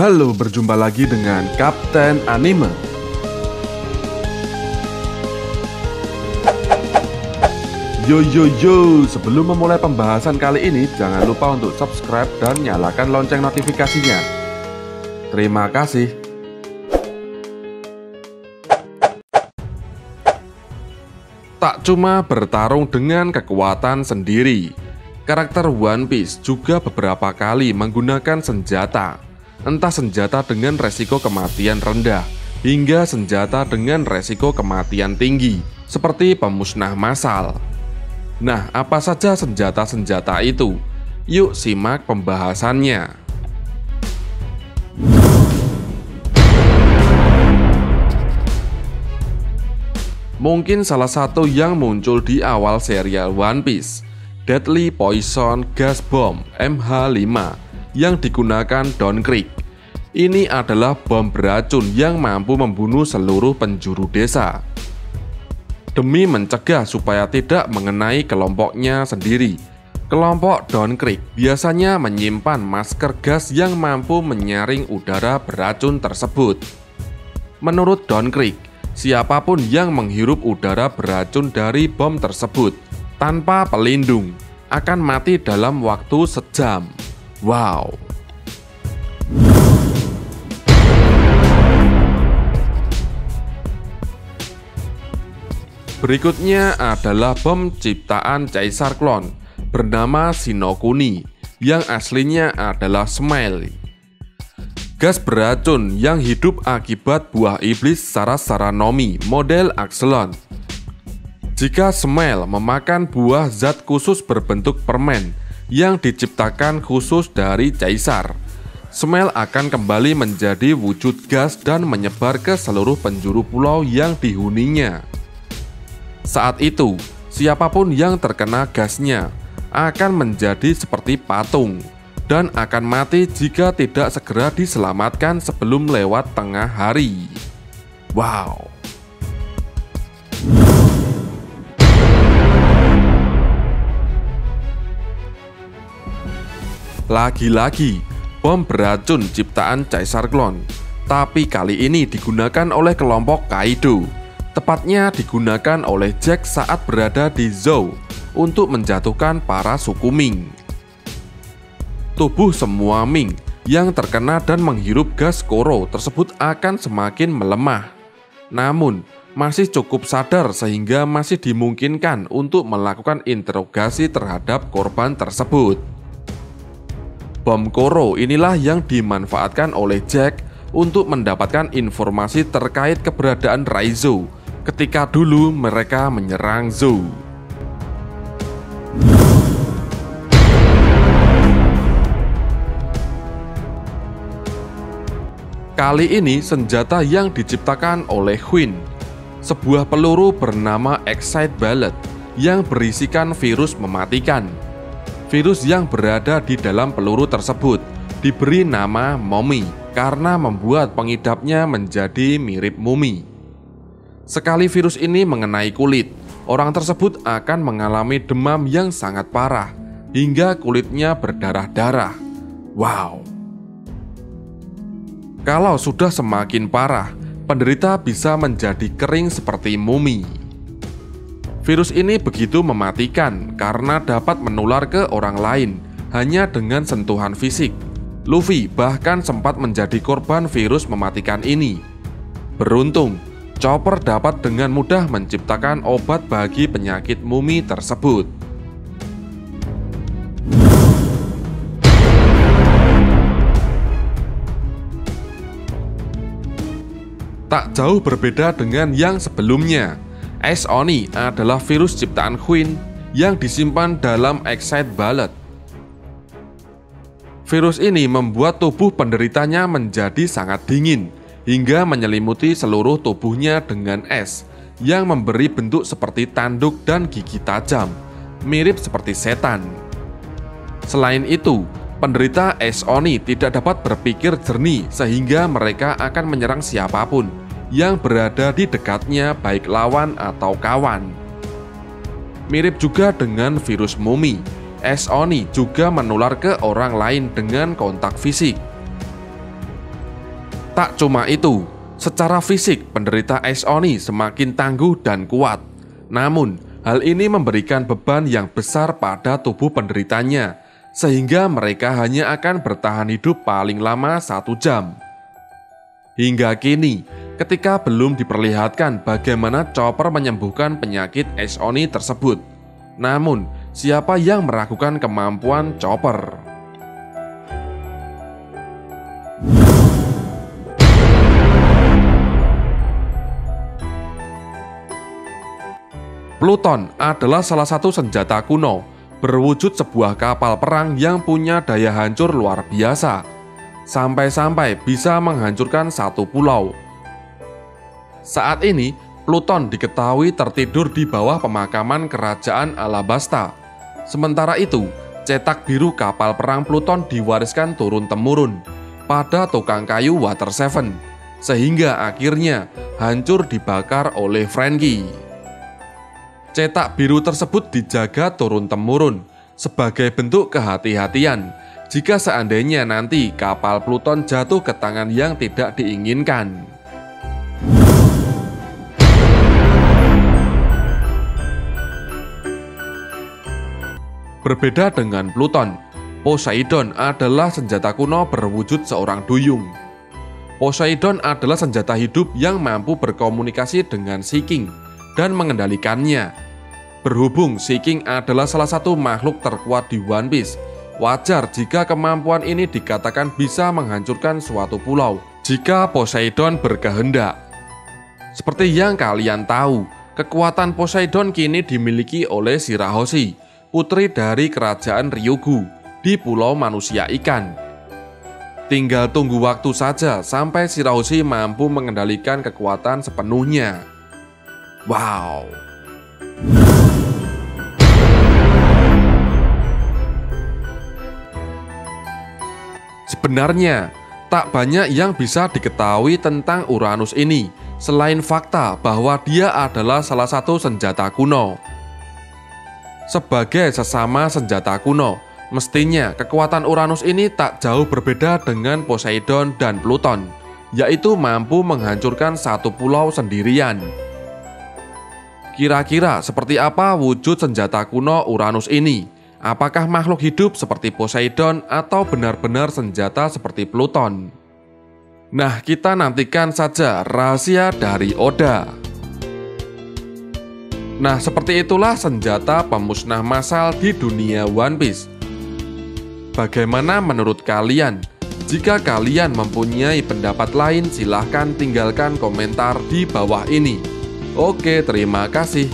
Halo, berjumpa lagi dengan Kapten Anime. Yo, sebelum memulai pembahasan kali ini, jangan lupa untuk subscribe dan nyalakan lonceng notifikasinya. Terima kasih. Tak cuma bertarung dengan kekuatan sendiri, karakter One Piece juga beberapa kali menggunakan senjata. Entah senjata dengan resiko kematian rendah, hingga senjata dengan resiko kematian tinggi, seperti pemusnah massal. Nah, apa saja senjata-senjata itu? Yuk simak pembahasannya. Mungkin salah satu yang muncul di awal serial One Piece, Deadly Poison Gas Bomb MH5 yang digunakan Don Krieg. Ini adalah bom beracun yang mampu membunuh seluruh penjuru desa. Demi mencegah supaya tidak mengenai kelompoknya sendiri, kelompok Don Krieg biasanya menyimpan masker gas yang mampu menyaring udara beracun tersebut. Menurut Don Krieg, siapapun yang menghirup udara beracun dari bom tersebut tanpa pelindung akan mati dalam waktu sejam. Wow. Berikutnya adalah bom ciptaan Caesar Clone bernama Shinokuni yang aslinya adalah Smile. Gas beracun yang hidup akibat buah iblis Sarasaranomi model Axelon. Jika Smile memakan buah zat khusus berbentuk permen yang diciptakan khusus dari Caesar, Smile akan kembali menjadi wujud gas dan menyebar ke seluruh penjuru pulau yang dihuninya. Saat itu, siapapun yang terkena gasnya akan menjadi seperti patung dan akan mati jika tidak segera diselamatkan sebelum lewat tengah hari. Wow. Lagi-lagi, bom beracun ciptaan Caesar Clone, tapi kali ini digunakan oleh kelompok Kaido. Tepatnya digunakan oleh Jack saat berada di Zou untuk menjatuhkan para suku Ming. Tubuh semua Ming yang terkena dan menghirup gas Koro tersebut akan semakin melemah. Namun, masih cukup sadar sehingga masih dimungkinkan untuk melakukan interogasi terhadap korban tersebut. Bom Koro inilah yang dimanfaatkan oleh Jack untuk mendapatkan informasi terkait keberadaan Raizo ketika dulu mereka menyerang Zou. Kali ini senjata yang diciptakan oleh Queen, sebuah peluru bernama Excite Bullet yang berisikan virus mematikan. Virus yang berada di dalam peluru tersebut diberi nama Momi karena membuat pengidapnya menjadi mirip mumi. Sekali virus ini mengenai kulit, orang tersebut akan mengalami demam yang sangat parah hingga kulitnya berdarah-darah. Wow. Kalau sudah semakin parah, penderita bisa menjadi kering seperti mumi. Virus ini begitu mematikan karena dapat menular ke orang lain hanya dengan sentuhan fisik. Luffy bahkan sempat menjadi korban virus mematikan ini. Beruntung, Chopper dapat dengan mudah menciptakan obat bagi penyakit mumi tersebut. Tak jauh berbeda dengan yang sebelumnya, Ace Oni adalah virus ciptaan Queen yang disimpan dalam Excite Bullet. Virus ini membuat tubuh penderitanya menjadi sangat dingin hingga menyelimuti seluruh tubuhnya dengan es yang memberi bentuk seperti tanduk dan gigi tajam, mirip seperti setan. Selain itu, penderita Ace Oni tidak dapat berpikir jernih sehingga mereka akan menyerang siapapun yang berada di dekatnya, baik lawan atau kawan. Mirip juga dengan virus mumi, Ace Oni juga menular ke orang lain dengan kontak fisik. Tak cuma itu, secara fisik penderita Ice Oni semakin tangguh dan kuat. Namun, hal ini memberikan beban yang besar pada tubuh penderitanya, sehingga mereka hanya akan bertahan hidup paling lama 1 jam. Hingga kini, ketika belum diperlihatkan bagaimana Chopper menyembuhkan penyakit Ice Oni tersebut. Namun, siapa yang meragukan kemampuan Chopper? Pluton adalah salah satu senjata kuno, berwujud sebuah kapal perang yang punya daya hancur luar biasa, sampai-sampai bisa menghancurkan satu pulau. Saat ini, Pluton diketahui tertidur di bawah pemakaman kerajaan Alabasta. Sementara itu, cetak biru kapal perang Pluton diwariskan turun-temurun pada tukang kayu Water Seven, sehingga akhirnya hancur dibakar oleh Franky. Cetak biru tersebut dijaga turun-temurun sebagai bentuk kehati-hatian jika seandainya nanti kapal Pluton jatuh ke tangan yang tidak diinginkan. Berbeda dengan Pluton, Poseidon adalah senjata kuno berwujud seorang duyung. Poseidon adalah senjata hidup yang mampu berkomunikasi dengan Sea King dan mengendalikannya. Berhubung Sea King adalah salah satu makhluk terkuat di One Piece, wajar jika kemampuan ini dikatakan bisa menghancurkan suatu pulau jika Poseidon berkehendak. Seperti yang kalian tahu, kekuatan Poseidon kini dimiliki oleh Shirahoshi, putri dari kerajaan Ryugu di Pulau Manusia Ikan. Tinggal tunggu waktu saja sampai Shirahoshi mampu mengendalikan kekuatan sepenuhnya. Wow. Sebenarnya, tak banyak yang bisa diketahui tentang Uranus ini, selain fakta bahwa dia adalah salah satu senjata kuno. Sebagai sesama senjata kuno, mestinya kekuatan Uranus ini tak jauh berbeda dengan Poseidon dan Pluton, yaitu mampu menghancurkan satu pulau sendirian. Kira-kira seperti apa wujud senjata kuno Uranus ini? Apakah makhluk hidup seperti Poseidon atau benar-benar senjata seperti Pluton? Nah, kita nantikan saja rahasia dari Oda. Nah, seperti itulah senjata pemusnah massal di dunia One Piece. Bagaimana menurut kalian? Jika kalian mempunyai pendapat lain, silahkan tinggalkan komentar di bawah ini. Oke, terima kasih.